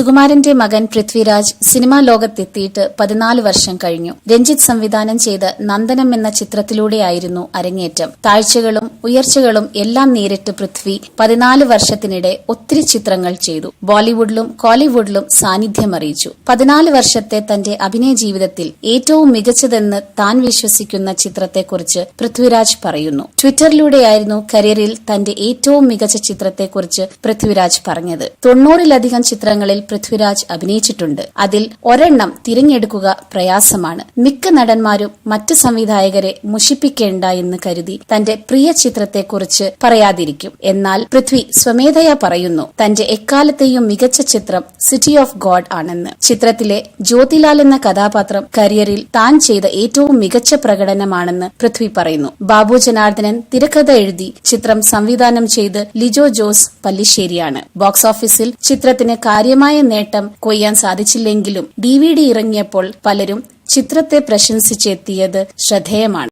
സുകുമാരന്റെ മകൻ പൃഥ്വിരാജ് സിനിമാ ലോകത്തെത്തിയിട്ട് 14 വർഷം കഴിഞ്ഞു. രഞ്ജിത്ത് സംവിധാനം ചെയ്ത് നന്ദനം എന്ന ചിത്രത്തിലൂടെയായിരുന്നു അരങ്ങേറ്റം. താഴ്ചകളും ഉയർച്ചകളും എല്ലാം നേരിട്ട് പൃഥ്വി 14 വർഷത്തിനിടെ ഒത്തിരി ചിത്രങ്ങൾ ചെയ്തു. ബോളിവുഡിലും കോളിവുഡിലും സാന്നിധ്യമറിയിച്ചു. 14 വർഷത്തെ തന്റെ അഭിനയ ജീവിതത്തിൽ ഏറ്റവും മികച്ചതെന്ന് താൻ വിശ്വസിക്കുന്ന ചിത്രത്തെക്കുറിച്ച് പൃഥ്വിരാജ് പറയുന്നു. ട്വിറ്ററിലൂടെയായിരുന്നു കരിയറിൽ തന്റെ ഏറ്റവും മികച്ച ചിത്രത്തെക്കുറിച്ച് പൃഥ്വിരാജ് പറഞ്ഞത്. 90-ലധികം ചിത്രങ്ങളിൽ പൃഥ്വിരാജ് അഭിനയിച്ചിട്ടുണ്ട്. അതിൽ ഒരെണ്ണം തിരഞ്ഞെടുക്കുക പ്രയാസമാണ്. മിക്ക നടന്മാരും മറ്റ് സംവിധായകരെ മുഷിപ്പിക്കേണ്ട എന്ന് കരുതി തന്റെ പ്രിയ ചിത്രത്തെക്കുറിച്ച് പറയാതിരിക്കും. എന്നാൽ പൃഥ്വി സ്വമേധയാ പറയുന്നു തന്റെ എക്കാലത്തെയും മികച്ച ചിത്രം സിറ്റി ഓഫ് ഗോഡ് ആണെന്ന്. ചിത്രത്തിലെ ജ്യോതിലാൽ എന്ന കഥാപാത്രം കരിയറിൽ താൻ ചെയ്ത ഏറ്റവും മികച്ച പ്രകടനമാണെന്ന് പൃഥ്വി പറയുന്നു. ബാബു ജനാർദ്ദനൻ തിരക്കഥ എഴുതി ചിത്രം സംവിധാനം ചെയ്ത് ലിജോ ജോസ് പല്ലിശ്ശേരിയാണ്. ബോക്സ് ഓഫീസിൽ ചിത്രത്തിന് കാര്യമായ നേട്ടം കൊയ്യാൻ സാധിച്ചില്ലെങ്കിലും DVD ഇറങ്ങിയപ്പോൾ പലരും ചിത്രത്തെ പ്രശംസിച്ചെത്തിയത് ശ്രദ്ധേയമാണ്.